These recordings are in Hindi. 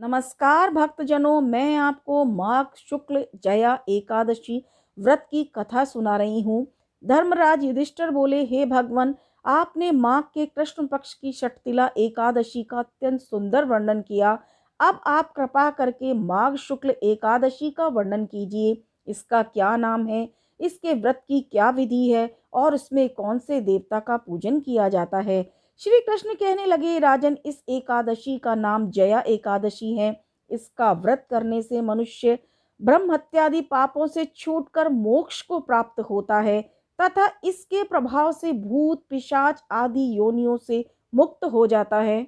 नमस्कार भक्तजनों, मैं आपको माघ शुक्ल जया एकादशी व्रत की कथा सुना रही हूँ। धर्मराज युधिष्ठिर बोले, हे भगवान, आपने माघ के कृष्ण पक्ष की षटतिला एकादशी का अत्यंत सुंदर वर्णन किया। अब आप कृपा करके माघ शुक्ल एकादशी का वर्णन कीजिए। इसका क्या नाम है, इसके व्रत की क्या विधि है और इसमें कौन से देवता का पूजन किया जाता है। श्री कृष्ण कहने लगे, राजन, इस एकादशी का नाम जया एकादशी है। इसका व्रत करने से मनुष्य ब्रह्म हत्यादि पापों से छूटकर मोक्ष को प्राप्त होता है तथा इसके प्रभाव से भूत पिशाच आदि योनियों से मुक्त हो जाता है।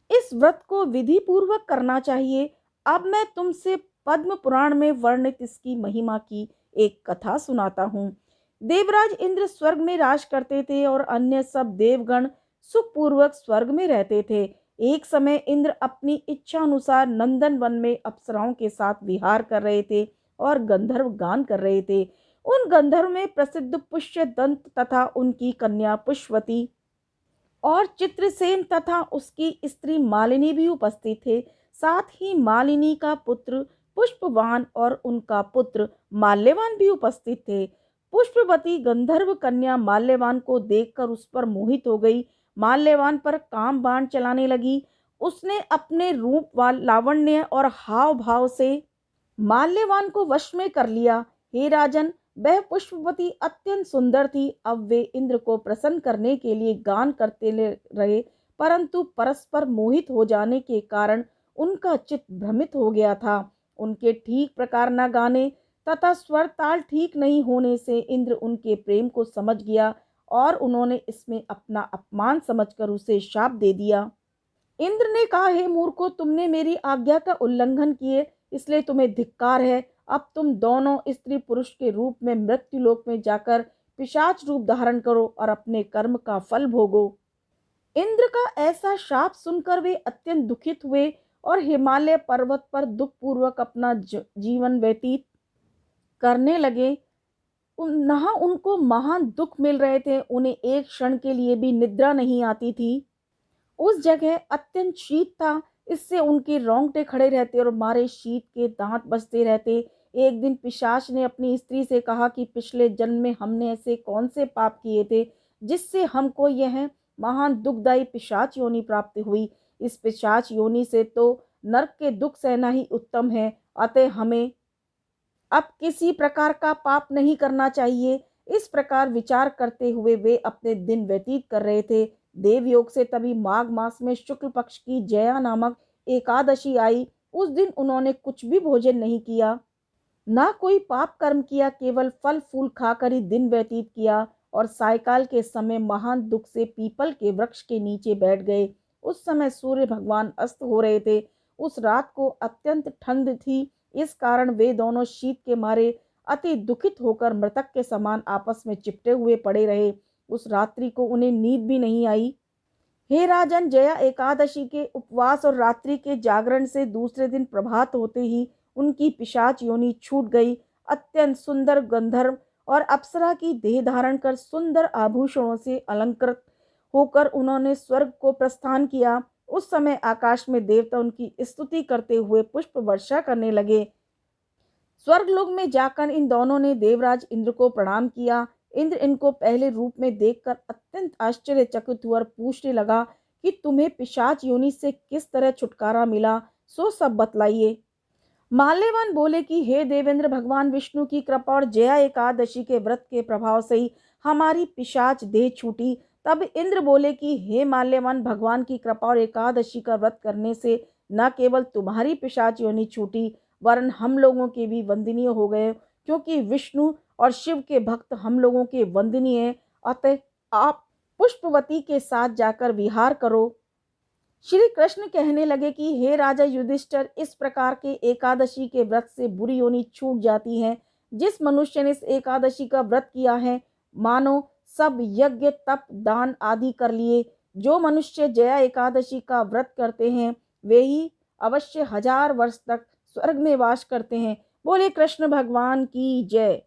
इस व्रत को विधि पूर्वक करना चाहिए। अब मैं तुमसे पद्म पुराण में वर्णित इसकी महिमा की एक कथा सुनाता हूँ। देवराज इंद्र स्वर्ग में राज करते थे और अन्य सब देवगण सुखपूर्वक स्वर्ग में रहते थे। एक समय इंद्र अपनी इच्छा अनुसार नंदन वन में अप्सराओं के साथ विहार कर रहे थे और गंधर्व गान कर रहे थे। उन गंधर्व में प्रसिद्ध पुष्य दंत तथा उनकी कन्या पुष्पवती और चित्रसेन तथा उसकी स्त्री मालिनी भी उपस्थित थे। साथ ही मालिनी का पुत्र पुष्पवान और उनका पुत्र माल्यवान भी उपस्थित थे। पुष्पवती गंधर्व कन्या माल्यवान को देखकर उस पर मोहित हो गई। माल्यवान पर काम बाण चलाने लगी। उसने अपने रूप व लावण्य और हाव भाव से माल्यवान को वश में कर लिया। हे राजन, वह पुष्पवती अत्यंत सुंदर थी। अब वे इंद्र को प्रसन्न करने के लिए गान करते रहे, परंतु परस्पर मोहित हो जाने के कारण उनका चित्त भ्रमित हो गया था। उनके ठीक प्रकार न गाने तथा स्वर ताल ठीक नहीं होने से इंद्र उनके प्रेम को समझ गया और उन्होंने इसमें अपना अपमान समझकर उसे शाप दे दिया। इंद्र ने कहा, हे मूर्खों, तुमने मेरी आज्ञा का उल्लंघन किए, इसलिए तुम्हें धिक्कार है। अब तुम दोनों स्त्री पुरुष के रूप में मृत्युलोक में जाकर पिशाच रूप धारण करो और अपने कर्म का फल भोगो। इंद्र का ऐसा शाप सुनकर वे अत्यंत दुखित हुए और हिमालय पर्वत पर दुख पूर्वक अपना जीवन व्यतीत करने लगे। यहाँ उनको महान दुख मिल रहे थे। उन्हें एक क्षण के लिए भी निद्रा नहीं आती थी। उस जगह अत्यंत शीत था, इससे उनके रोंगटे खड़े रहते और मारे शीत के दांत बजते रहते। एक दिन पिशाच ने अपनी स्त्री से कहा कि पिछले जन्म में हमने ऐसे कौन से पाप किए थे जिससे हमको यह महान दुखदायी पिशाच योनि प्राप्त हुई। इस पिशाच योनि से तो नरक के दुख सहना ही उत्तम है, अतः हमें अब किसी प्रकार का पाप नहीं करना चाहिए। इस प्रकार विचार करते हुए वे अपने दिन व्यतीत कर रहे थे। देवयोग से तभी माघ मास में शुक्ल पक्ष की जया नामक एकादशी आई। उस दिन उन्होंने कुछ भी भोजन नहीं किया, ना कोई पाप कर्म किया, केवल फल फूल खाकर ही दिन व्यतीत किया और सायकाल के समय महान दुख से पीपल के वृक्ष के नीचे बैठ गए। उस समय सूर्य भगवान अस्त हो रहे थे। उस रात को अत्यंत ठंड थी, इस कारण वे दोनों शीत के मारे अति दुखित होकर मृतक के समान आपस में चिपटे हुए पड़े रहे। उस रात्रि को उन्हें नींद भी नहीं आई। हे राजन, जया एकादशी के उपवास और रात्रि के जागरण से दूसरे दिन प्रभात होते ही उनकी पिशाच योनि छूट गई। अत्यंत सुंदर गंधर्व और अप्सरा की देह धारण कर सुंदर आभूषणों से अलंकृत होकर उन्होंने स्वर्ग को प्रस्थान किया। उस समय आकाश में देवता उनकी स्तुति करते हुए पुष्प वर्षा करने लगे। स्वर्गलोक में जाकर इन दोनों ने देवराज इंद्र को प्रणाम किया। इंद्र इनको पहले रूप में देखकर अत्यंत आश्चर्यचकित हुआ और पूछने लगा कि तुम्हें पिशाच योनि से किस तरह छुटकारा मिला, सो सब बतलाइए। माल्यवान बोले कि हे देवेंद्र, भगवान विष्णु की कृपा और जया एकादशी के व्रत के प्रभाव से ही हमारी पिशाच देह छूटी। तब इंद्र बोले कि हे माल्यवान, भगवान की कृपा और एकादशी का व्रत करने से न केवल तुम्हारी पिशाच योनि छूटी, वरन हम लोगों के भी वंदनीय हो गए, क्योंकि विष्णु और शिव के भक्त हम लोगों के वंदनीय हैं। अतः आप पुष्पवती के साथ जाकर विहार करो। श्री कृष्ण कहने लगे कि हे राजा युधिष्ठिर, इस प्रकार के एकादशी के व्रत से बुरी योनि छूट जाती है। जिस मनुष्य ने इस एकादशी का व्रत किया है, मानो सब यज्ञ तप दान आदि कर लिए। जो मनुष्य जया एकादशी का व्रत करते हैं, वे ही अवश्य 1000 वर्ष तक स्वर्ग में वास करते हैं। बोले कृष्ण भगवान की जय।